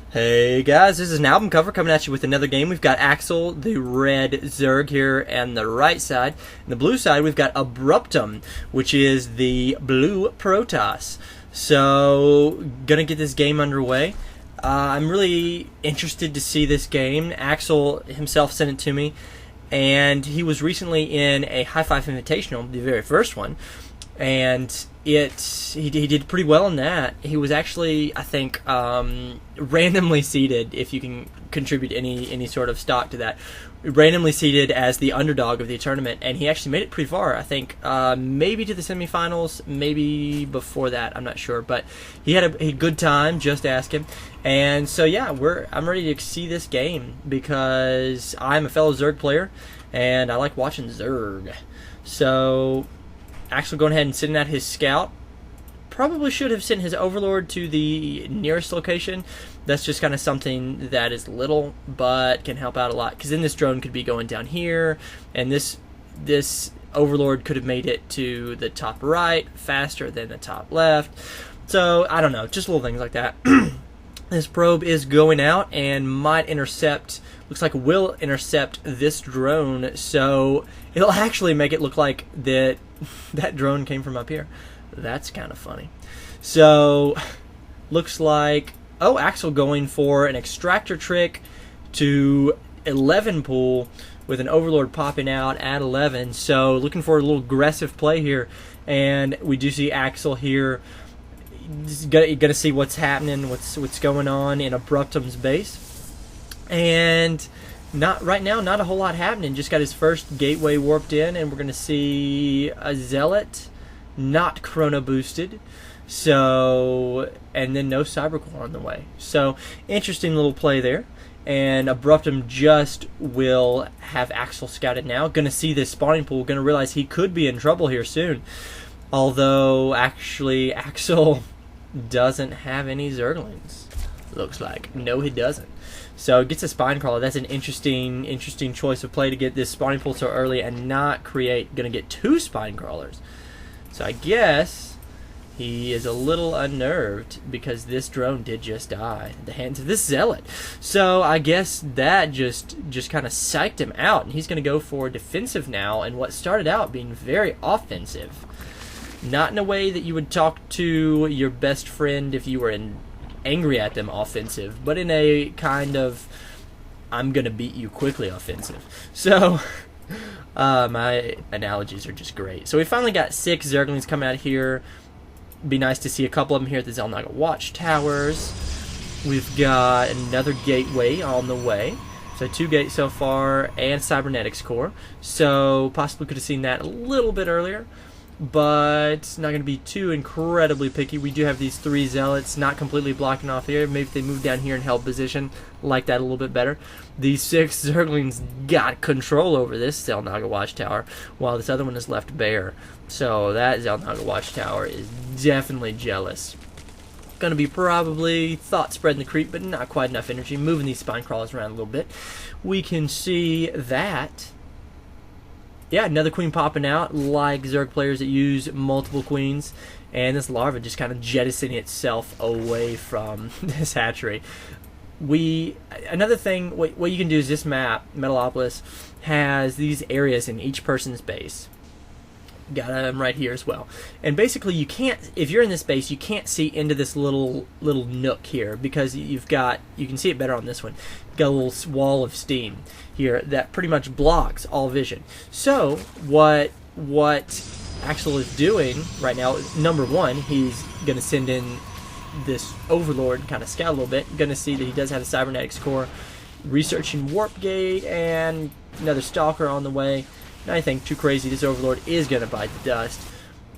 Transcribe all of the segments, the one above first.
Hey guys, this is an album cover coming at you with another game. We've got Axel, the red Zerg here, and the right side. And the blue side, we've got Abruptum, which is the blue Protoss. So, gonna get this game underway. I'm really interested to see this game. Axel himself sent it to me, and he was recently in a High Five Invitational, the very first one, and he did pretty well in that. He was actually, I think, randomly seeded, if you can contribute any sort of stock to that, randomly seeded as the underdog of the tournament, and he actually made it pretty far. I think maybe to the semifinals, maybe before that, I'm not sure, but he had a good time. Just ask him. And so yeah, I'm ready to see this game because I'm a fellow Zerg player and I like watching Zerg. So Axel going ahead and sending out his scout. Probably should have sent his overlord to the nearest location. That's just kind of something that is little, but can help out a lot. Because then this drone could be going down here, and this overlord could have made it to the top right faster than the top left. So, I don't know, just little things like that. This probe is going out and might intercept, looks like it will intercept this drone, so it'll actually make it look like that drone came from up here. That's kind of funny. So, looks like, oh, Axel going for an extractor trick to 11 pool with an overlord popping out at 11. So, looking for a little aggressive play here, and we do see Axel here. You gotta see what's happening, what's going on in Abruptum's base, and right now not a whole lot happening. Just got his first gateway warped in, and we're gonna see a zealot, not chrono boosted. So, and then no cybercore on the way. So interesting little play there. And Abruptum just will have Axel scouted now. Gonna see this spawning pool. Gonna realize he could be in trouble here soon. Although actually Axel doesn't have any Zerglings, looks like. No, he doesn't. So gets a spine crawler. That's an interesting choice of play to get this spawning pool so early and not create. Gonna get 2 spine crawlers. So I guess he is a little unnerved because this drone did just die at the hands of this zealot. So I guess that just kind of psyched him out, and he's gonna go for defensive now. And what started out being very offensive. Not in a way that you would talk to your best friend if you were angry at them offensive, but in a kind of I'm gonna beat you quickly offensive. So my analogies are just great. So we finally got 6 Zerglings coming out here. Be nice to see a couple of them here at the Xel'Naga Watchtowers. We've got another gateway on the way. So 2 gates so far, and cybernetics core. So possibly could have seen that a little bit earlier, but not going to be too incredibly picky. We do have these 3 zealots not completely blocking off here. Maybe if they move down here and held position, like that a little bit better. These 6 Zerglings got control over this Xel'Naga Watchtower, while this other one is left bare. So that Xel'Naga Watchtower is definitely jealous. Going to be probably thought spreading the creep, but not quite enough energy. Moving these spine crawlers around a little bit. We can see that. Yeah, another queen popping out, like Zerg players that use multiple queens, and this larva just kind of jettisoning itself away from this hatchery. Another thing, what you can do is this map, Metalopolis, has these areas in each person's base. Got them right here as well. And basically you can't, if you're in this base, you can't see into this little nook here because you can see it better on this one. You've got a little wall of steam here that pretty much blocks all vision. So what Axel is doing right now, number one, he's going to send in this overlord, kind of scout a little bit. Going to see that he does have a cybernetics core, researching warp gate, and another stalker on the way. Not anything too crazy. This overlord is going to bite the dust.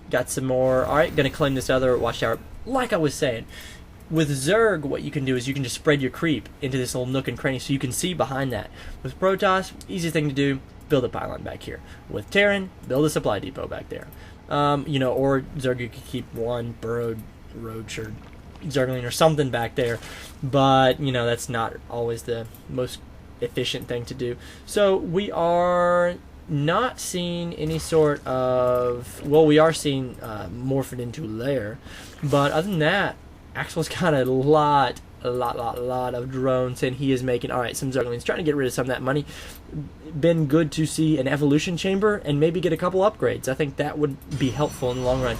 Got some more. Alright, going to claim this other watchtower. Like I was saying, with Zerg, what you can do is you can just spread your creep into this little nook and cranny so you can see behind that. With Protoss, easiest thing to do, build a pylon back here. With Terran, build a supply depot back there. Or Zerg, you could keep one burrowed roach or Zergling or something back there. But, that's not always the most efficient thing to do. So we are not seeing any sort of, well, we are seeing morph it into lair, but other than that, Axel's got a lot a lot of drones, and he is making, all right, some Zerglings, trying to get rid of some of that money. Been good to see an evolution chamber and maybe get a couple upgrades. I think that would be helpful in the long run.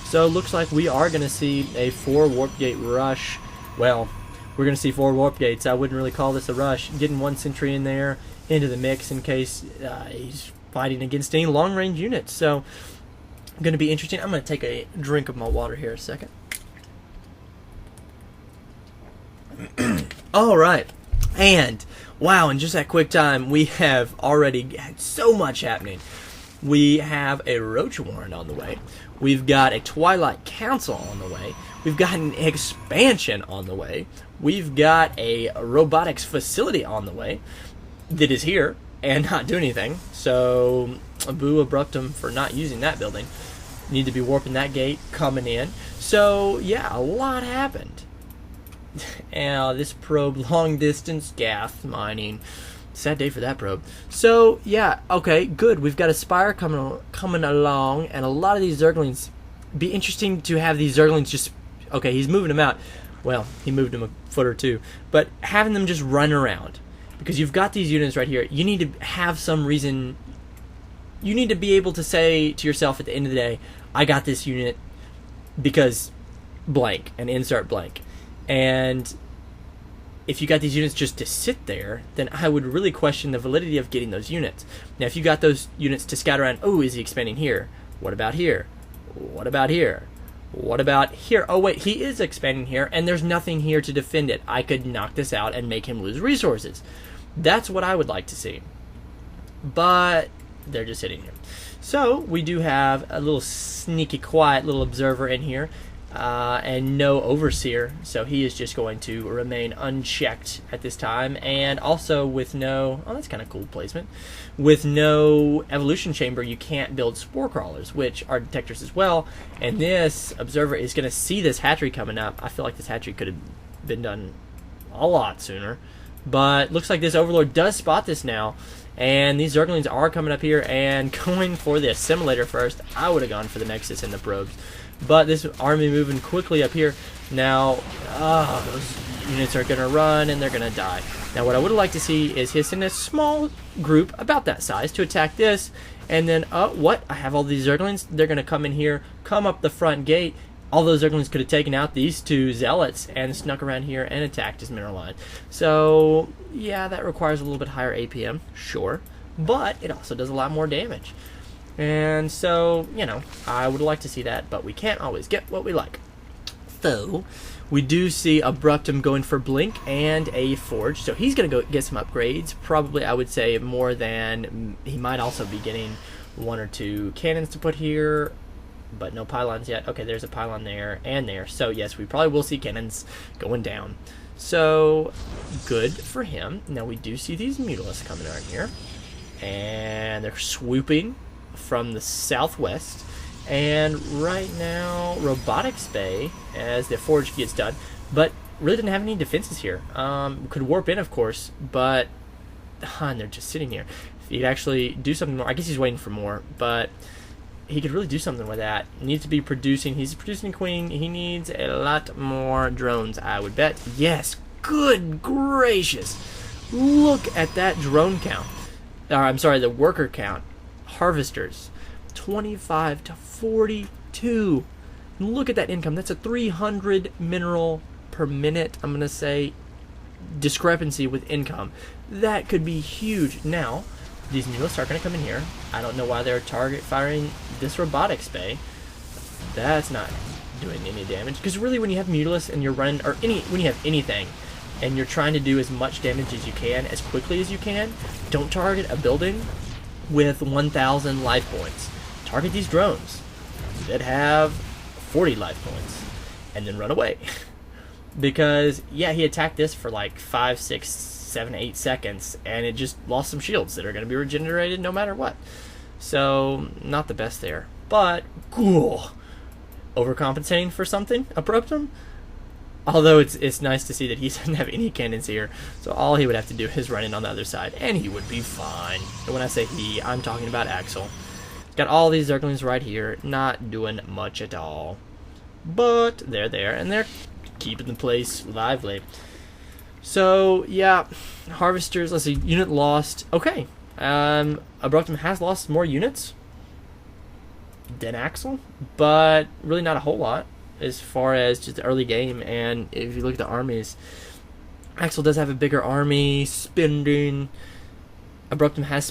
So it looks like we are going to see a 4 warp gate rush. Well, we're going to see 4 warp gates. I wouldn't really call this a rush. Getting 1 sentry in there into the mix in case he's fighting against any long-range units. So going to be interesting. I'm going to take a drink of my water here a second. All right, and wow, in just that quick time, we have already had so much happening. We have a Roach Warren on the way. We've got a Twilight Council on the way. We've got an expansion on the way. We've got a robotics facility on the way that is here and not doing anything. So, V Abruptum for not using that building. Need to be warping that gate coming in. So, yeah, a lot happened. And this probe, long distance gas mining. Sad day for that probe. So, yeah, okay, good. We've got a Spire coming along, and a lot of these Zerglings. Be interesting to have these Zerglings just... Okay, he's moving them out. Well, he moved them a foot or two. But having them just run around. Because you've got these units right here. You need to have some reason... You need to be able to say to yourself at the end of the day, I got this unit because blank, and insert blank. And if you got these units just to sit there, then I would really question the validity of getting those units. Now, if you got those units to scout around, oh, is he expanding here? What about here? What about here? What about here? Oh, wait, he is expanding here, and there's nothing here to defend it. I could knock this out and make him lose resources. That's what I would like to see. But they're just sitting here. So, we do have a little sneaky, quiet little observer in here. And no overseer, so he is just going to remain unchecked at this time, and also with no, oh, that's kind of cool placement, with no evolution chamber, you can't build spore crawlers, which are detectors as well, and this observer is going to see this hatchery coming up. I feel like this hatchery could have been done a lot sooner, but looks like this overlord does spot this now, and these Zerglings are coming up here and going for the assimilator first. I would have gone for the Nexus and the probes. But this army moving quickly up here. Now, those units are going to run and they're going to die. Now, what I would like to see is his in a small group about that size to attack this. And then, what? I have all these Zerglings. They're going to come in here, come up the front gate. All those Zerglings could have taken out these 2 Zealots and snuck around here and attacked his mineral line. So, yeah, that requires a little bit higher APM, sure. But it also does a lot more damage. And so, you know, I would like to see that, but we can't always get what we like. So, we do see Abruptum going for Blink and a Forge, so he's going to go get some upgrades. Probably, I would say, more than... He might also be getting 1 or 2 cannons to put here, but no pylons yet. Okay, there's a pylon there and there. So, yes, we probably will see cannons going down. So, good for him. Now, we do see these Mutalisks coming around here, and they're swooping from the southwest, and right now Robotics Bay as the Forge gets done, but really didn't have any defenses here. Could warp in, of course, but and they're just sitting here. If he'd actually do something more, I guess he's waiting for more, but he could really do something with that. Needs to be producing. He's producing Queen. He needs a lot more drones, I would bet. Yes, good gracious, look at that drone count. I'm sorry, the worker count. Harvesters, 25 to 42. Look at that income. That's a 300 mineral per minute, I'm going to say, discrepancy with income. That could be huge. Now, these Mutalisks are going to come in here. I don't know why they're target firing this Robotics Bay. That's not doing any damage. Because really, when you have Mutalisks and you're running, or when you have anything, and you're trying to do as much damage as you can, as quickly as you can, don't target a building with 1,000 life points. Target these drones that have 40 life points and then run away. Because, yeah, he attacked this for like 5, 6, 7, 8 seconds and it just lost some shields that are going to be regenerated no matter what. So, not the best there. But, cool. Overcompensating for something? Abruptum? Although it's nice to see that he doesn't have any cannons here, so all he would have to do is run in on the other side, and he would be fine. And when I say he, I'm talking about Axel. Got all these Zerglings right here, not doing much at all. But they're there, and they're keeping the place lively. So yeah, harvesters. Let's see. Unit lost. Okay. Abruptum has lost more units than Axel, but really not a whole lot as far as just the early game. And if you look at the armies, Axel does have a bigger army spending. Abruptum has